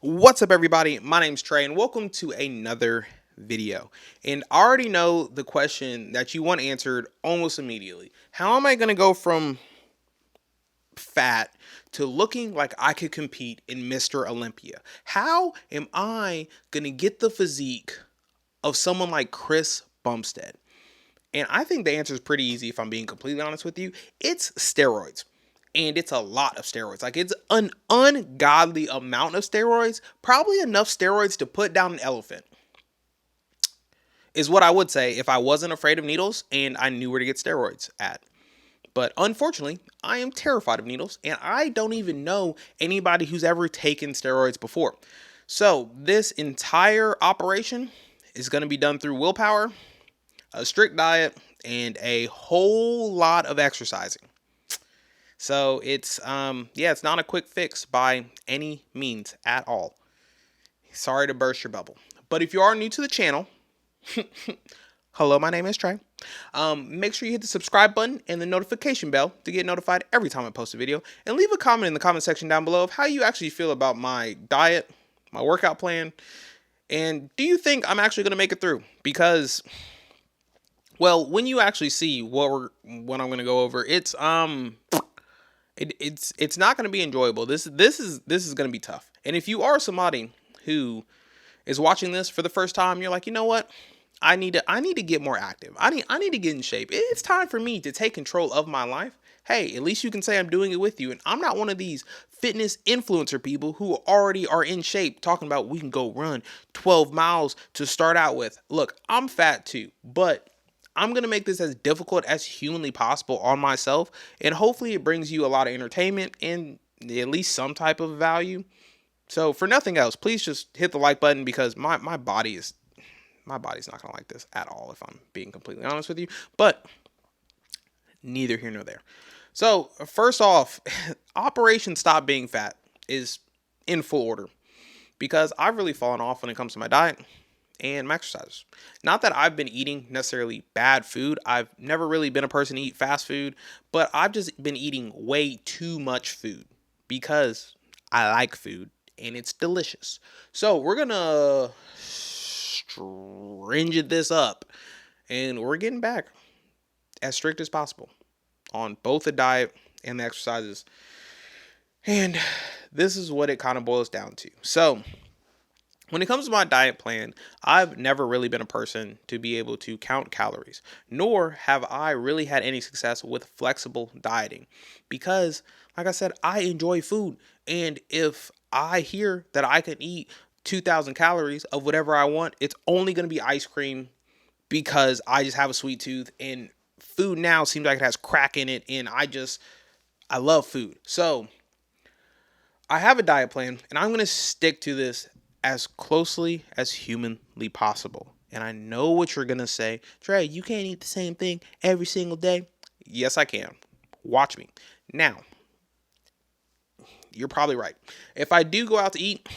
What's up, everybody? My name's Trey, and welcome to another video. And I already know the question that you want answered almost immediately. How am I going to go from fat to looking like I could compete in Mr. Olympia? How am I going to get the physique of someone like Chris Bumstead? And I think the answer is pretty easy if I'm being completely honest with you. It's steroids. And it's a lot of steroids. Like, it's an ungodly amount of steroids. Probably enough steroids to put down an elephant, is what I would say if I wasn't afraid of needles and I knew where to get steroids at. But unfortunately, I am terrified of needles, and I don't even know anybody who's ever taken steroids before. So this entire operation is going to be done through willpower, a strict diet, and a whole lot of exercising. So it's it's not a quick fix by any means at all. Sorry to burst your bubble. But if you are new to the channel, hello, my name is Trey. Make sure you hit the subscribe button and the notification bell to get notified every time I post a video. And leave a comment in the comment section down below of how you actually feel about my diet, my workout plan, and do you think I'm actually going to make it through? Because, well, when you actually see what I'm going to go over, it's not going to be enjoyable. This is going to be tough. And if you are somebody who is watching this for the first time, you're like, you know what? I need to get more active. I need to get in shape. It's time for me to take control of my life. Hey, at least you can say I'm doing it with you. And I'm not one of these fitness influencer people who already are in shape talking about we can go run 12 miles to start out with. Look, I'm fat too, but I'm going to make this as difficult as humanly possible on myself. And hopefully it brings you a lot of entertainment and at least some type of value. So for nothing else, please just hit the like button, because my body's not going to like this at all, if I'm being completely honest with you. But neither here nor there. So first off, Operation Stop Being Fat is in full order, because I've really fallen off when it comes to my diet and my exercise. Not that I've been eating necessarily bad food. I've never really been a person to eat fast food, but I've just been eating way too much food because I like food and it's delicious. So we're gonna stringent this up, and we're getting back as strict as possible on both the diet and the exercises. And this is what it kind of boils down to. So when it comes to my diet plan, I've never really been a person to be able to count calories, nor have I really had any success with flexible dieting, because, like I said, I enjoy food. And if I hear that I can eat 2,000 calories of whatever I want, it's only going to be ice cream, because I just have a sweet tooth, and food now seems like it has crack in it, and I love food. So I have a diet plan, and I'm going to stick to this as closely as humanly possible. And I know what you're going to say. Trey, you can't eat the same thing every single day. Yes, I can. Watch me. Now, you're probably right. If I do go out to eat,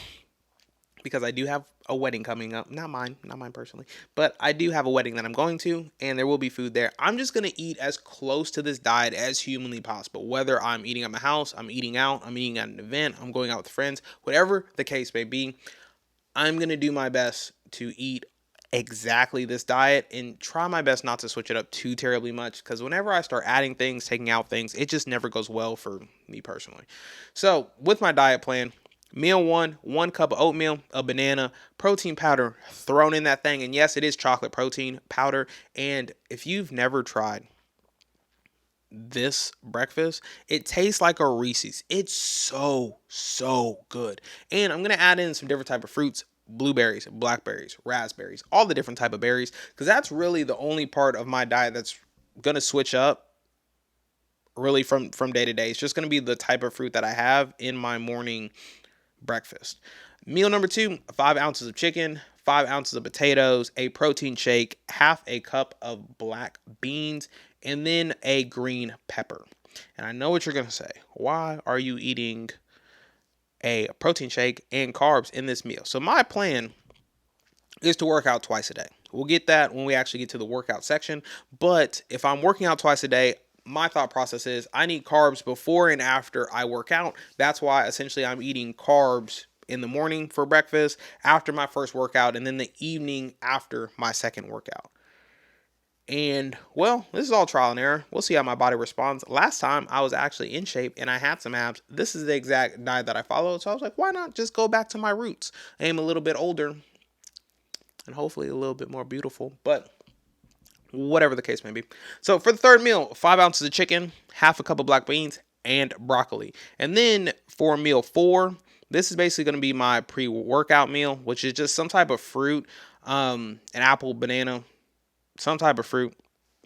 because I do have a wedding coming up, not mine personally, but I do have a wedding that I'm going to, and there will be food there. I'm just going to eat as close to this diet as humanly possible. Whether I'm eating at my house, I'm eating out, I'm eating at an event, I'm going out with friends, whatever the case may be, I'm going to do my best to eat exactly this diet and try my best not to switch it up too terribly much, because whenever I start adding things, taking out things, it just never goes well for me personally. So with my diet plan, meal 1 cup of oatmeal, a banana, protein powder thrown in that thing. And yes, it is chocolate protein powder. And if you've never tried this breakfast, it tastes like a Reese's. It's so good. And I'm going to add in some different type of fruits: blueberries, blackberries, raspberries, all the different type of berries, because that's really the only part of my diet that's going to switch up really from day to day. It's just going to be the type of fruit that I have in my morning breakfast. Meal number 2, 5 ounces of chicken, 5 ounces of potatoes, a protein shake, half a cup of black beans, and then a green pepper. And I know what you're going to say. Why are you eating a protein shake and carbs in this meal? So my plan is to work out twice a day. We'll get that when we actually get to the workout section. But if I'm working out twice a day, my thought process is I need carbs before and after I work out. That's why essentially I'm eating carbs in the morning for breakfast, after my first workout, and then the evening after my second workout. And well, this is all trial and error. We'll see how my body responds. Last time I was actually in shape and I had some abs. This is the exact diet that I followed. So I was like, why not just go back to my roots? I am a little bit older and hopefully a little bit more beautiful, but whatever the case may be. So for the third meal, 5 ounces of chicken, half a cup of black beans, and broccoli. And then for meal 4, this is basically going to be my pre-workout meal, which is just some type of fruit, an apple, banana, some type of fruit,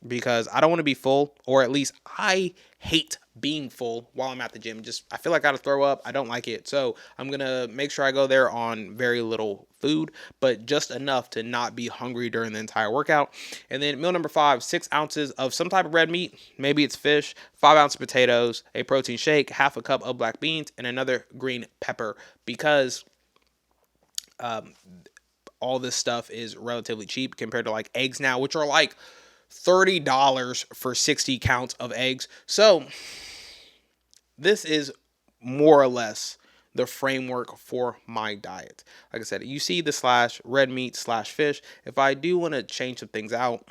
because I don't want to be full, or at least I hate being full while I'm at the gym. Just, I feel like I gotta throw up. I don't like it. So I'm going to make sure I go there on very little food, but just enough to not be hungry during the entire workout. And then meal number 5, 6 ounces of some type of red meat. Maybe it's fish, 5 ounces of potatoes, a protein shake, half a cup of black beans, and another green pepper, because all this stuff is relatively cheap compared to like eggs now, which are like $30 for 60 counts of eggs. So this is more or less the framework for my diet. Like I said, you see the slash red meat slash fish. If I do want to change some things out,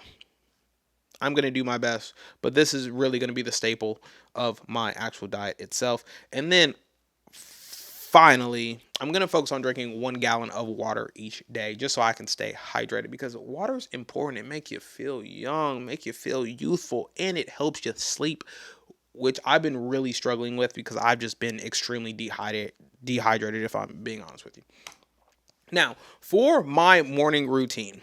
I'm going to do my best, but this is really going to be the staple of my actual diet itself. And then finally, I'm going to focus on drinking 1 gallon of water each day just so I can stay hydrated, because water is important. It makes you feel young, make you feel youthful, and it helps you sleep, which I've been really struggling with because I've just been extremely dehydrated, if I'm being honest with you. Now, for my morning routine,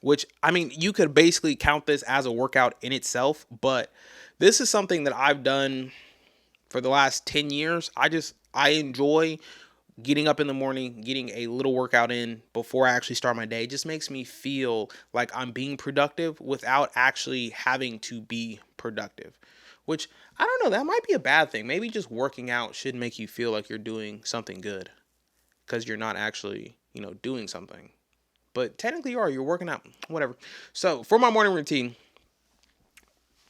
which, I mean, you could basically count this as a workout in itself, but this is something that I've done for the last 10 years. I enjoy getting up in the morning, getting a little workout in before I actually start my day. It just makes me feel like I'm being productive without actually having to be productive, which, I don't know, that might be a bad thing. Maybe just working out should make you feel like you're doing something good because you're not actually, doing something. But technically you're working out, whatever. So for my morning routine,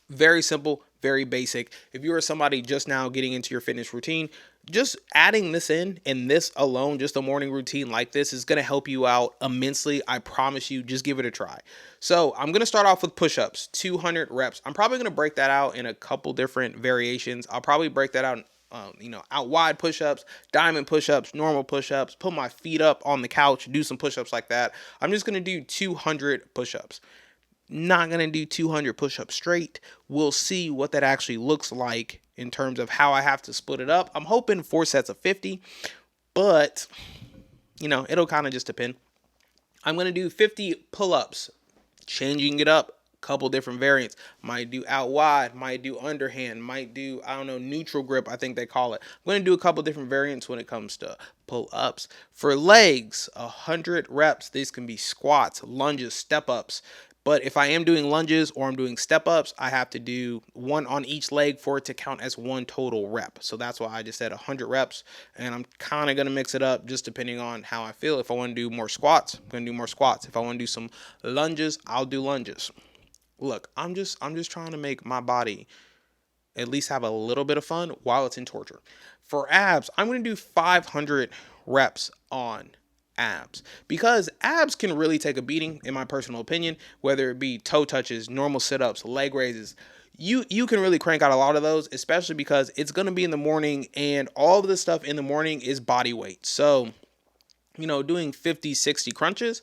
very simple, very basic. If you are somebody just now getting into your fitness routine, just adding this in, and this alone, just a morning routine like this, is going to help you out immensely. I promise you, just give it a try. So I'm going to start off with push-ups, 200 reps. I'm probably going to break that out in a couple different variations. I'll probably break that out, out wide push-ups, diamond push-ups, normal push-ups, put my feet up on the couch, do some push-ups like that. I'm just going to do 200 push-ups. Not going to do 200 push-ups straight. We'll see what that actually looks like in terms of how I have to split it up. I'm hoping 4 sets of 50, but, it'll kind of just depend. I'm going to do 50 pull-ups, changing it up, couple different variants. Might do out wide, might do underhand, might do, neutral grip, I think they call it. I'm going to do a couple different variants when it comes to pull-ups. For legs, 100 reps. These can be squats, lunges, step-ups. But if I am doing lunges or I'm doing step-ups, I have to do 1 on each leg for it to count as 1 total rep. So that's why I just said 100 reps. And I'm kind of going to mix it up just depending on how I feel. If I want to do more squats, I'm going to do more squats. If I want to do some lunges, I'll do lunges. Look, I'm just trying to make my body at least have a little bit of fun while it's in torture. For abs, I'm going to do 500 reps on abs, because abs can really take a beating, in my personal opinion, whether it be toe touches, normal sit-ups, leg raises. You can really crank out a lot of those, especially because it's going to be in the morning, and all of this stuff in the morning is body weight. So, doing 50, 60 crunches,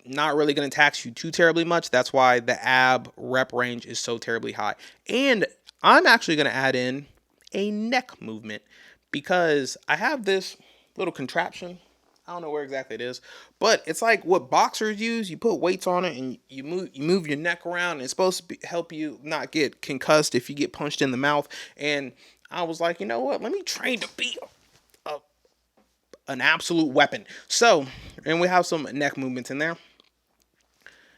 not really going to tax you too terribly much. That's why the ab rep range is so terribly high. And I'm actually going to add in a neck movement, because I have this little contraption. I don't know where exactly it is, but it's like what boxers use. You put weights on it and you move your neck around, and it's supposed to help you not get concussed if you get punched in the mouth. And I was like, you know what? Let me train to be an absolute weapon. So, and we have some neck movements in there.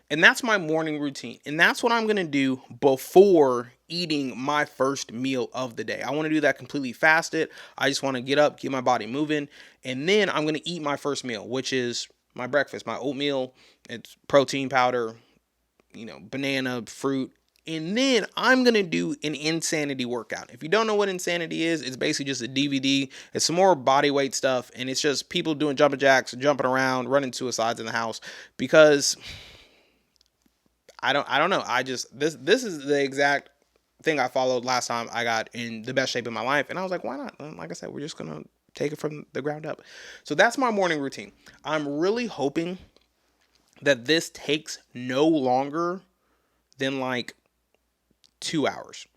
And that's my morning routine. And that's what I'm going to do before eating my first meal of the day. I want to do that completely fasted. I just want to get up, get my body moving. And then I'm going to eat my first meal, which is my breakfast, my oatmeal. It's protein powder, banana, fruit, And then I'm going to do an insanity workout. If you don't know what insanity is, it's basically just a DVD. It's some more body weight stuff. And it's just people doing jumping jacks, jumping around, running suicides in the house. Because I don't know. This is the exact thing I followed last time I got in the best shape of my life. And I was like, why not? Like I said, we're just going to take it from the ground up. So that's my morning routine. I'm really hoping that this takes no longer than like 2 hours.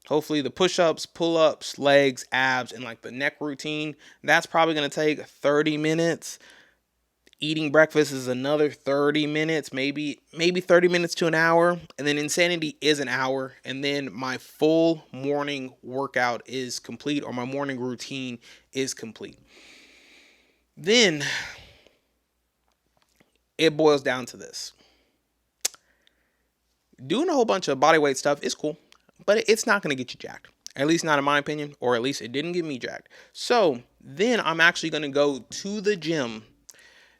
Hopefully the push-ups, pull-ups, legs, abs, and like the neck routine, that's probably going to take 30 minutes. Eating breakfast is another 30 minutes, maybe 30 minutes to an hour. And then insanity is an hour. And then my full morning workout is complete, or my morning routine is complete. Then it boils down to this. Doing a whole bunch of body weight stuff is cool, but it's not going to get you jacked. At least not in my opinion, or at least it didn't get me jacked. So then I'm actually going to go to the gym.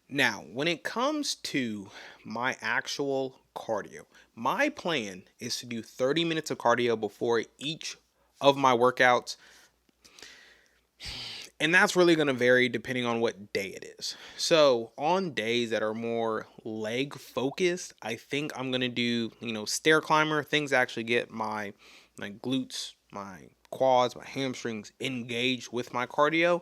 Now, when it comes to my actual cardio, my plan is to do 30 minutes of cardio before each of my workouts. And that's really going to vary depending on what day it is. So on days that are more leg focused, I think I'm going to do, stair climber, things that actually get my glutes, my quads, my hamstrings engaged with my cardio.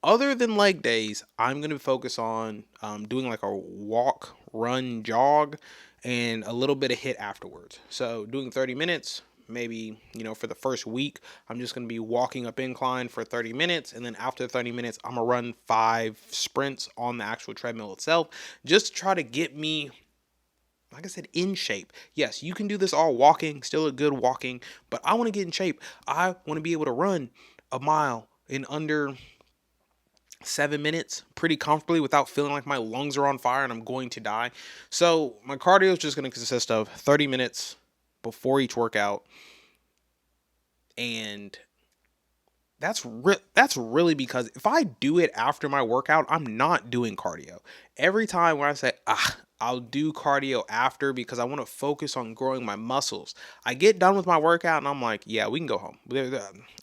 Other than leg days, I'm going to focus on doing like a walk, run, jog, and a little bit of HIIT afterwards. So doing 30 minutes, maybe, for the first week, I'm just going to be walking up incline for 30 minutes. And then after 30 minutes, I'm going to run 5 sprints on the actual treadmill itself, just to try to get me, like I said, in shape. Yes, you can do this all walking, still a good walking, but I want to get in shape. I want to be able to run a mile in under 7 minutes pretty comfortably without feeling like my lungs are on fire and I'm going to die. So my cardio is just going to consist of 30 minutes before each workout. And that's really because if I do it after my workout, I'm not doing cardio. Every time when I say, I'll do cardio after because I want to focus on growing my muscles, I get done with my workout and I'm like, yeah, we can go home.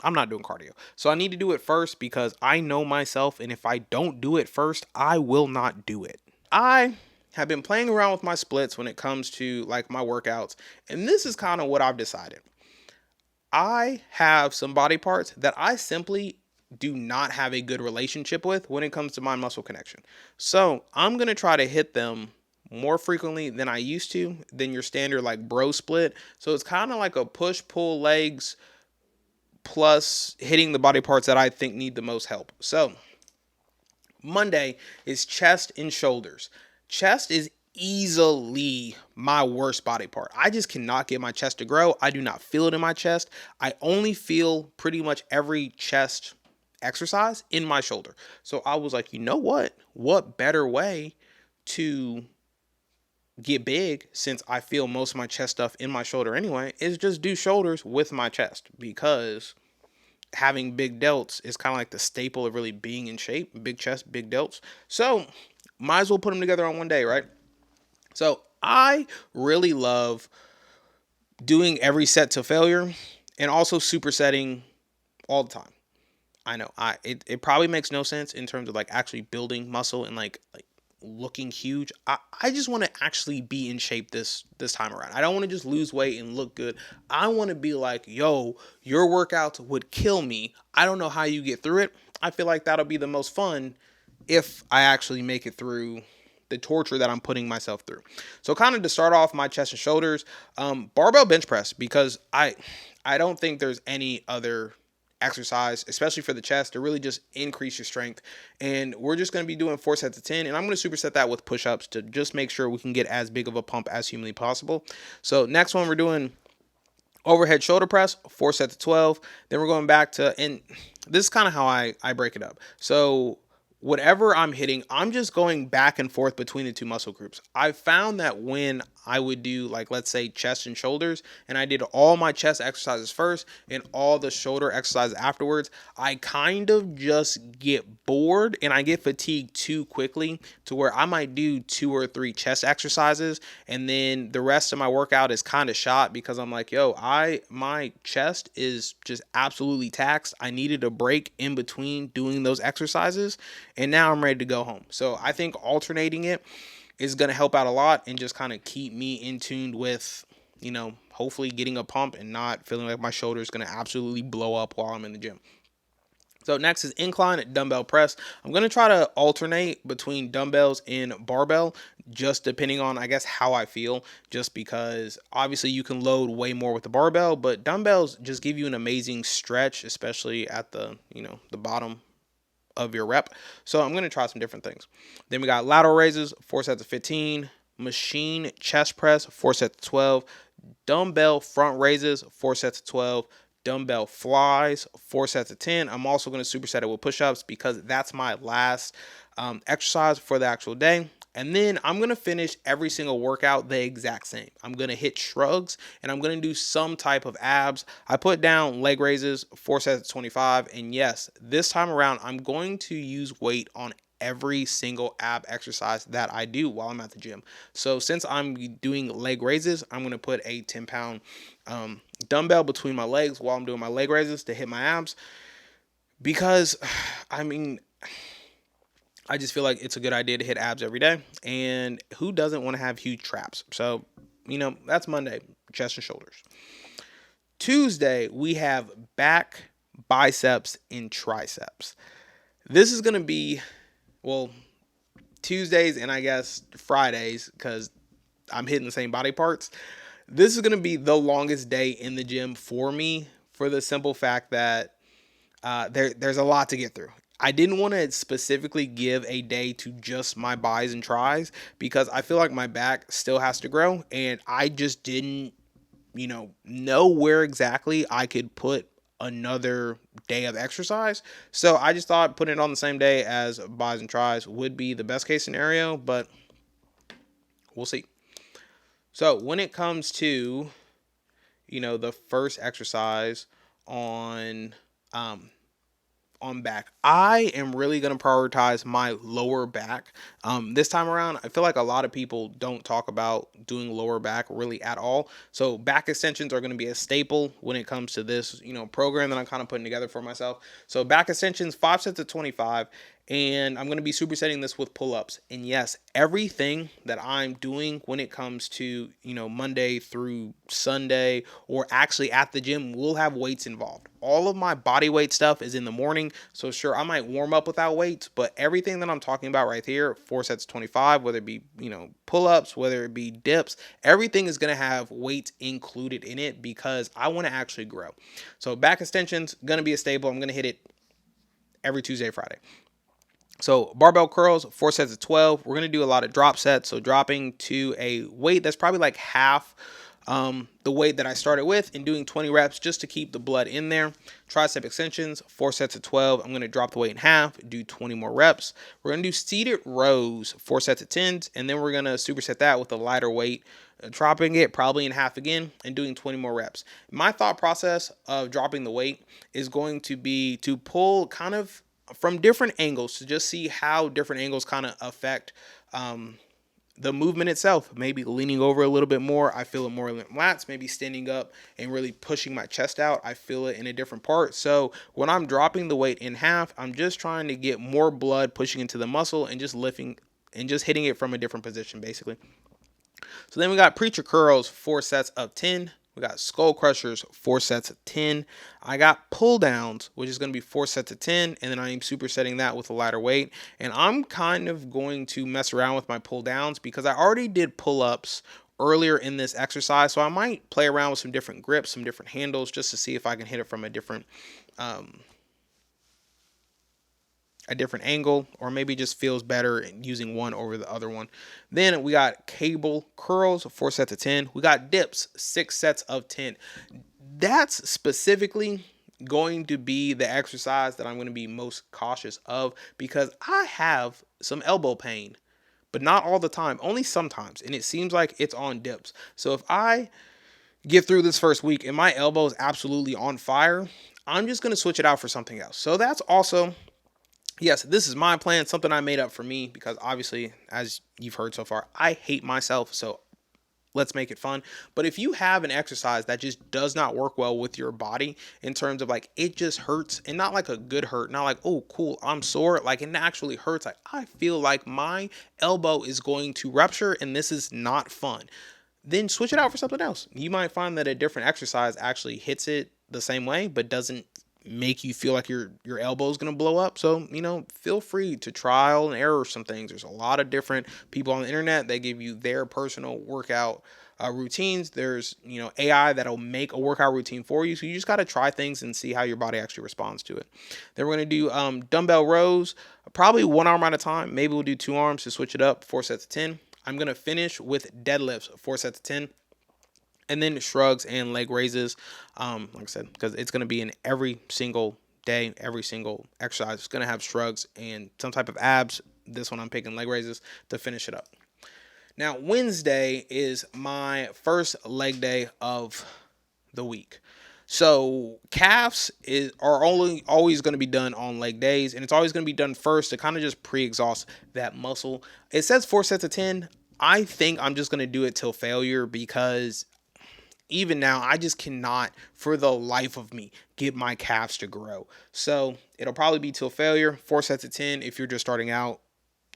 I'm not doing cardio. So I need to do it first because I know myself. And if I don't do it first, I will not do it. I have been playing around with my splits when it comes to like my workouts. And this is kind of what I've decided. I have some body parts that I simply do not have a good relationship with when it comes to mind muscle connection. So I'm going to try to hit them more frequently than I used to, than your standard like bro split. So it's kind of like a push pull legs plus hitting the body parts that I think need the most help. So Monday is chest and shoulders. Chest is easily my worst body part. I just cannot get my chest to grow. I do not feel it in my chest. I only feel pretty much every chest exercise in my shoulder. So I was like, you know what? What better way to get big, since I feel most of my chest stuff in my shoulder anyway, is just do shoulders with my chest, because having big delts is kind of like the staple of really being in shape. Big chest, big delts. So might as well put them together on one day, right? So I really love doing every set to failure and also supersetting all the time. I know it probably makes no sense in terms of like actually building muscle and like looking huge. I just want to actually be in shape this time around. I don't want to just lose weight and look good. I want to be like, yo, your workouts would kill me. I don't know how you get through it. I feel like that'll be the most fun if I actually make it through the torture that I'm putting myself through. So kind of to start off my chest and shoulders, barbell bench press, because I don't think there's any other exercise, especially for the chest, to really just increase your strength. And we're just going to be doing 4 sets of 10, and I'm going to superset that with push-ups to just make sure we can get as big of a pump as humanly possible. So next one, we're doing overhead shoulder press, 4 sets of 12. Then we're going back to, and this is kind of how I break it up. So whatever I'm hitting, I'm just going back and forth between the two muscle groups. I found that when I would do, like, let's say chest and shoulders, and I did all my chest exercises first and all the shoulder exercises afterwards, I kind of just get bored and I get fatigued too quickly to where I might do 2 or 3 chest exercises and then the rest of my workout is kind of shot because I'm like, yo, my chest is just absolutely taxed. I needed a break in between doing those exercises and now I'm ready to go home. So I think alternating it is going to help out a lot and just kind of keep me in tune with, hopefully getting a pump and not feeling like my shoulder is going to absolutely blow up while I'm in the gym. So next is incline dumbbell press. I'm going to try to alternate between dumbbells and barbell, just depending on, I guess, how I feel, just because obviously you can load way more with the barbell, but dumbbells just give you an amazing stretch, especially at the bottom of your rep. So I'm going to try some different things. Then we got lateral raises, 4 sets of 15, machine chest press, 4 sets of 12, dumbbell front raises, 4 sets of 12, dumbbell flies, 4 sets of 10. I'm also going to superset it with push-ups because that's my last exercise for the actual day. And then I'm going to finish every single workout the exact same. I'm going to hit shrugs and I'm going to do some type of abs. I put down leg raises, 4 sets of 25. And yes, this time around, I'm going to use weight on every single ab exercise that I do while I'm at the gym. So since I'm doing leg raises, I'm going to put a 10-pound dumbbell between my legs while I'm doing my leg raises to hit my abs. Because, I just feel like it's a good idea to hit abs every day. And who doesn't want to have huge traps? So, that's Monday, chest and shoulders. Tuesday, we have back, biceps, and triceps. This is going to be, Tuesdays and I guess Fridays, because I'm hitting the same body parts. This is going to be the longest day in the gym for me, for the simple fact that there's a lot to get through. I didn't want to specifically give a day to just my bis and tris because I feel like my back still has to grow and I just didn't, know where exactly I could put another day of exercise. So I just thought putting it on the same day as bis and tris would be the best case scenario, but we'll see. So when it comes to, the first exercise on back, I am really going to prioritize my lower back. This time around, I feel like a lot of people don't talk about doing lower back really at all. So back extensions are going to be a staple when it comes to this, program that I'm kind of putting together for myself. So back extensions, 5 sets of 25. And I'm going to be supersetting this with pull-ups. And yes, everything that I'm doing when it comes to, Monday through Sunday or actually at the gym will have weights involved. All of my body weight stuff is in the morning. So sure, I might warm up without weights, but everything that I'm talking about right here, 4 sets of 25, whether it be, pull-ups, whether it be dips, everything is going to have weights included in it because I want to actually grow. So back extensions, going to be a staple. I'm going to hit it every Tuesday, Friday. So barbell curls, 4 sets of 12. We're going to do a lot of drop sets. So dropping to a weight that's probably like half the weight that I started with and doing 20 reps just to keep the blood in there. Tricep extensions, 4 sets of 12. I'm going to drop the weight in half, do 20 more reps. We're going to do seated rows, 4 sets of 10s, and then we're going to superset that with a lighter weight, dropping it probably in half again and doing 20 more reps. My thought process of dropping the weight is going to be to pull kind of from different angles to just see how different angles kind of affect the movement itself. Maybe leaning over a little bit more, I feel it more in the lats. Maybe standing up and really pushing my chest out, I feel it in a different part. So when I'm dropping the weight in half, I'm just trying to get more blood pushing into the muscle and just lifting and just hitting it from a different position, basically. So then we got preacher curls, 4 sets of 10. We got skull crushers, 4 sets of 10. I got pull downs, which is going to be 4 sets of 10. And then I am supersetting that with a lighter weight. And I'm kind of going to mess around with my pull downs because I already did pull ups earlier in this exercise. So I might play around with some different grips, some different handles, just to see if I can hit it from a different angle, or maybe just feels better using one over the other one. Then we got cable curls, 4 sets of 10. We got dips, 6 sets of 10. That's specifically going to be the exercise that I'm going to be most cautious of because I have some elbow pain, but not all the time, only sometimes. And it seems like it's on dips. So if I get through this first week and my elbow is absolutely on fire, I'm just going to switch it out for something else. So that's also, yes, this is my plan, something I made up for me because obviously, as you've heard so far, I hate myself. So let's make it fun. But if you have an exercise that just does not work well with your body in terms of like it just hurts, and not like a good hurt, not like, oh cool, I'm sore, like it actually hurts, like I feel like my elbow is going to rupture and this is not fun, then switch it out for something else. You might find that a different exercise actually hits it the same way but doesn't make you feel like your elbow is going to blow up. So, feel free to trial and error some things. There's a lot of different people on the internet. They give you their personal workout routines. There's, AI that'll make a workout routine for you. So you just got to try things and see how your body actually responds to it. Then we're going to do dumbbell rows, probably 1 arm at a time. Maybe we'll do 2 arms to switch it up, 4 sets of 10. I'm going to finish with deadlifts, 4 sets of 10. And then shrugs and leg raises, like I said, because it's going to be in every single day, every single exercise. It's going to have shrugs and some type of abs. This one I'm picking leg raises to finish it up. Now, Wednesday is my first leg day of the week. So calves are always going to be done on leg days, and it's always going to be done first to kind of just pre-exhaust that muscle. It says 4 sets of 10. I think I'm just going to do it till failure because even now, I just cannot, for the life of me, get my calves to grow. So it'll probably be till failure, 4 sets of 10. If you're just starting out,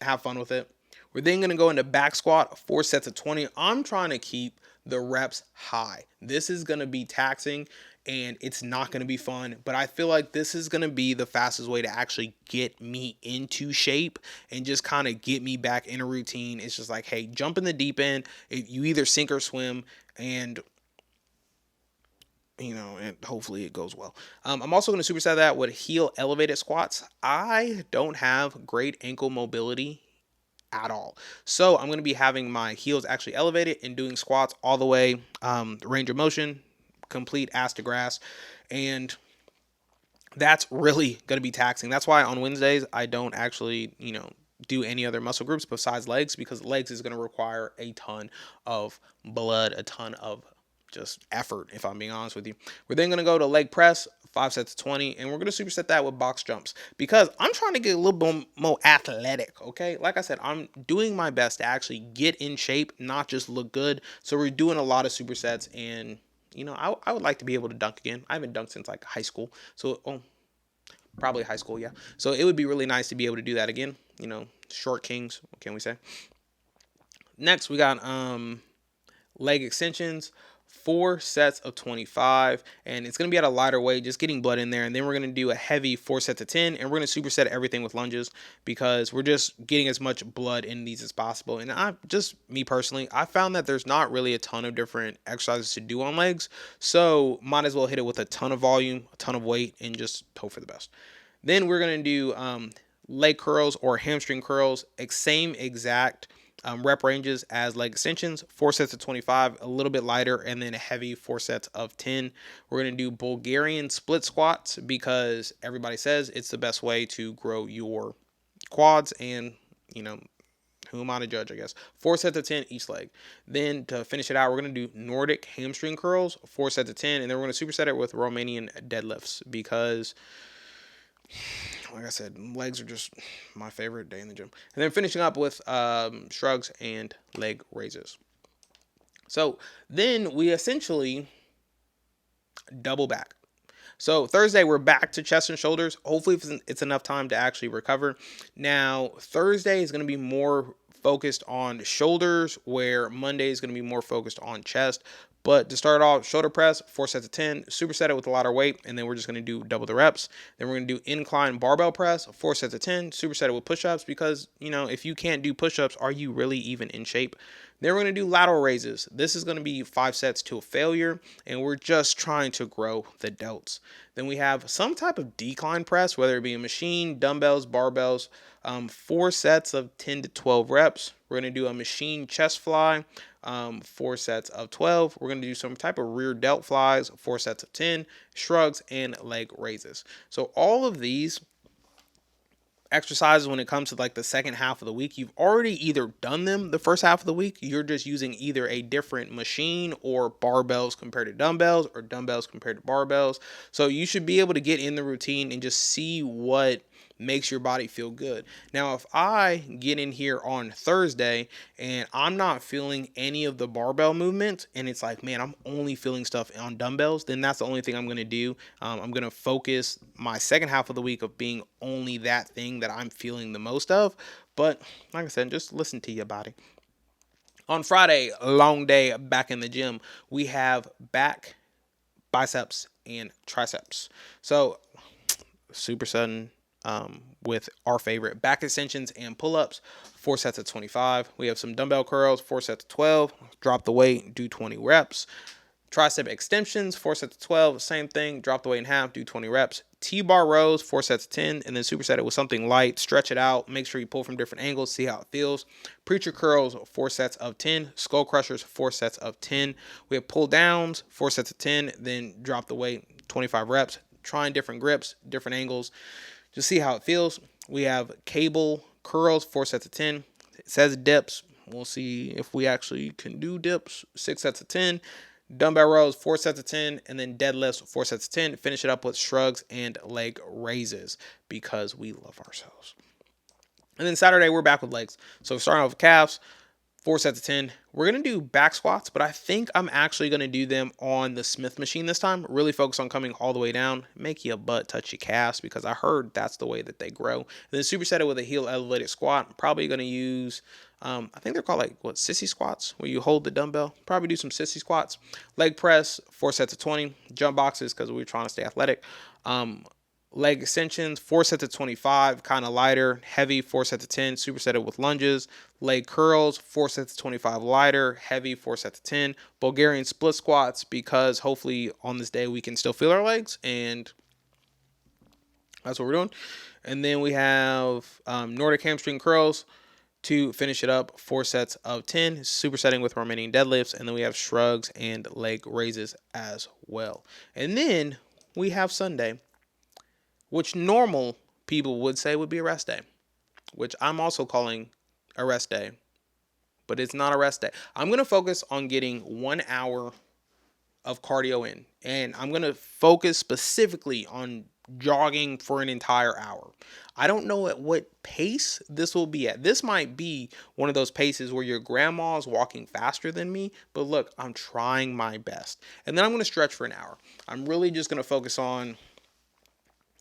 have fun with it. We're then going to go into back squat, 4 sets of 20. I'm trying to keep the reps high. This is going to be taxing and it's not going to be fun, but I feel like this is going to be the fastest way to actually get me into shape and just kind of get me back in a routine. It's just like, hey, jump in the deep end. You either sink or swim, and and hopefully it goes well. I'm also going to superset that with heel elevated squats. I don't have great ankle mobility at all. So I'm going to be having my heels actually elevated and doing squats all the way, range of motion, complete ass to grass. And that's really going to be taxing. That's why on Wednesdays, I don't actually, do any other muscle groups besides legs, because legs is going to require a ton of blood, a ton of just effort, if I'm being honest with you. We're then going to go to leg press, 5 sets of 20, and we're going to superset that with box jumps because I'm trying to get a little bit more athletic, okay? Like I said, I'm doing my best to actually get in shape, not just look good. So we're doing a lot of supersets, and, I would like to be able to dunk again. I haven't dunked since, like, high school. So, probably high school, yeah. So it would be really nice to be able to do that again. Short kings, what can we say? Next, we got leg extensions, 4 sets of 25, and it's going to be at a lighter weight, just getting blood in there. And then we're going to do a heavy 4 sets of 10, and we're going to superset everything with lunges because we're just getting as much blood in these as possible. And me personally, I found that there's not really a ton of different exercises to do on legs, so might as well hit it with a ton of volume, a ton of weight, and just hope for the best. Then we're going to do leg curls or hamstring curls, same exact rep ranges as leg extensions, 4 sets of 25, a little bit lighter, and then a heavy 4 sets of 10. We're going to do Bulgarian split squats because everybody says it's the best way to grow your quads, and, who am I to judge, I guess. 4 sets of 10 each leg. Then to finish it out, we're going to do Nordic hamstring curls, 4 sets of 10, and then we're going to superset it with Romanian deadlifts because, like I said, legs are just my favorite day in the gym. And then finishing up with shrugs and leg raises. So then we essentially double back. So Thursday, we're back to chest and shoulders. Hopefully it's enough time to actually recover. Now, Thursday is going to be more focused on shoulders, where Monday is going to be more focused on chest. But to start off, shoulder press, 4 sets of 10, superset it with a lighter weight, and then we're just going to do double the reps. Then we're going to do incline barbell press, 4 sets of 10, superset it with push-ups because, if you can't do push-ups, are you really even in shape? Then we're going to do lateral raises. This is going to be 5 sets to a failure, and we're just trying to grow the delts. Then we have some type of decline press, whether it be a machine, dumbbells, barbells, 4 sets of 10 to 12 reps. We're going to do a machine chest fly, 4 sets of 12. We're going to do some type of rear delt flies, 4 sets of 10, shrugs, and leg raises. So all of these exercises, when it comes to like the second half of the week, you've already either done them the first half of the week. You're just using either a different machine or barbells compared to dumbbells or dumbbells compared to barbells. So you should be able to get in the routine and just see what makes your body feel good. Now, if I get in here on Thursday and I'm not feeling any of the barbell movement, and it's like, man, I'm only feeling stuff on dumbbells, then that's the only thing I'm going to do. I'm going to focus my second half of the week of being only that thing that I'm feeling the most of. But like I said, just listen to your body. On Friday, a long day back in the gym, we have back, biceps, and triceps. So super sudden, with our favorite back extensions and pull-ups, 4 sets of 25. We have some dumbbell curls, 4 sets of 12. Drop the weight, do 20 reps. Tricep extensions, 4 sets of 12. Same thing, drop the weight in half, do 20 reps. T-bar rows, 4 sets of 10, and then superset it with something light. Stretch it out. Make sure you pull from different angles, see how it feels. Preacher curls, 4 sets of 10. Skull crushers, 4 sets of 10. We have pull downs, 4 sets of 10. Then drop the weight, 25 reps. Trying different grips, different angles. Just see how it feels. We have cable curls, 4 sets of 10. It says dips. We'll see if we actually can do dips. 6 sets of 10. Dumbbell rows, 4 sets of 10. And then deadlifts, 4 sets of 10. Finish it up with shrugs and leg raises because we love ourselves. And then Saturday, we're back with legs. So starting off with calves, 4 sets of 10. We're going to do back squats, but I think I'm actually going to do them on the Smith machine this time. Really focus on coming all the way down. Make your butt touch your calves because I heard that's the way that they grow. And then superset it with a heel elevated squat. I'm probably going to use, I think they're called like, sissy squats, where you hold the dumbbell. Probably do some sissy squats. Leg press, 4 sets of 20. Jump boxes because we're trying to stay athletic. Leg extensions, 4 sets of 25, kind of lighter. Heavy, 4 sets of 10, superset it with lunges. Leg curls, 4 sets of 25, lighter. Heavy, 4 sets of 10. Bulgarian split squats, because hopefully on this day we can still feel our legs, and that's what we're doing. And then we have Nordic hamstring curls to finish it up, 4 sets of 10, supersetting with remaining deadlifts. And then we have shrugs and leg raises as well. And then we have Sunday, which normal people would say would be a rest day, which I'm also calling a rest day, but it's not a rest day. I'm going to focus on getting 1 hour of cardio in, and I'm going to focus specifically on jogging for an entire hour. I don't know at what pace this will be at. This might be one of those paces where your grandma's walking faster than me, but look, I'm trying my best. And then I'm going to stretch for an hour. I'm really just going to focus on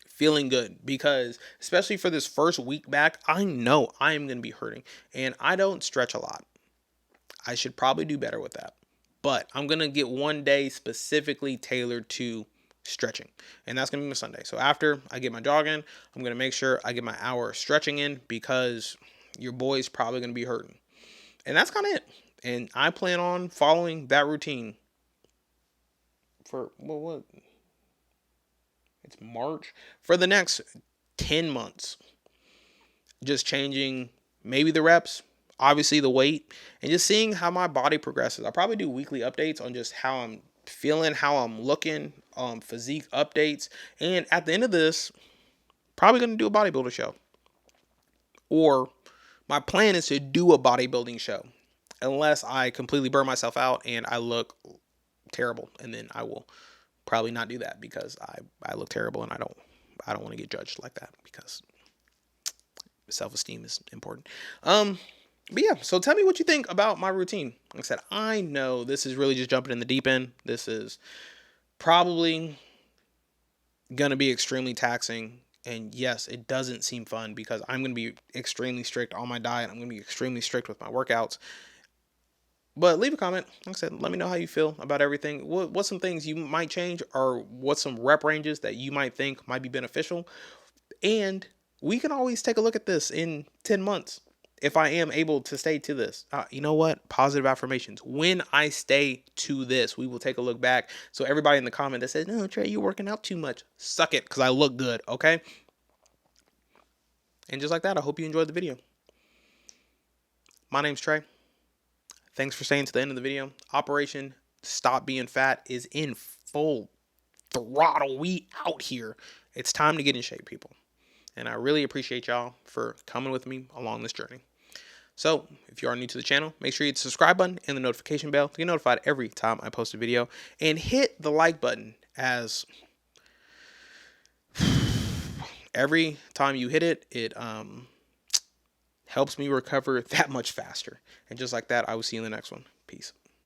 feeling good, because especially for this first week back, I know I am going to be hurting, and I don't stretch a lot. I should probably do better with that, but I'm going to get one day specifically tailored to stretching, and that's going to be my Sunday. So after I get my jog in, I'm going to make sure I get my hour of stretching in, because your boy's probably going to be hurting, and that's kind of it. And I plan on following that routine for what? It's March, for the next 10 months. Just changing maybe the reps, obviously the weight, and just seeing how my body progresses. I'll probably do weekly updates on just how I'm feeling, how I'm looking, physique updates. And at the end of this, probably going to do a bodybuilder show. Or my plan is to do a bodybuilding show, unless I completely burn myself out and I look terrible, and then I will probably not do that, because I look terrible, and I don't want to get judged like that, because self-esteem is important. But yeah, so tell me what you think about my routine. Like I said, I know this is really just jumping in the deep end. This is probably gonna be extremely taxing, and yes, it doesn't seem fun, because I'm gonna be extremely strict on my diet. I'm gonna be extremely strict with my workouts. But leave a comment. Like I said, let me know how you feel about everything. What's some things you might change, or what's some rep ranges that you might think might be beneficial? And we can always take a look at this in 10 months if I am able to stay to this, you know what? Positive affirmations. When I stay to this, we will take a look back. So everybody in the comment that says, no, Trey, you're working out too much. Suck it, because I look good, okay? And just like that, I hope you enjoyed the video. My name's Trey. Thanks for staying to the end of the video. Operation Stop Being Fat is in full throttle. We out here. It's time to get in shape, people. And I really appreciate y'all for coming with me along this journey. So if you are new to the channel, make sure you hit the subscribe button and the notification bell to get notified every time I post a video. And hit the like button, as every time you hit it, it helps me recover that much faster. And just like that, I will see you in the next one. Peace.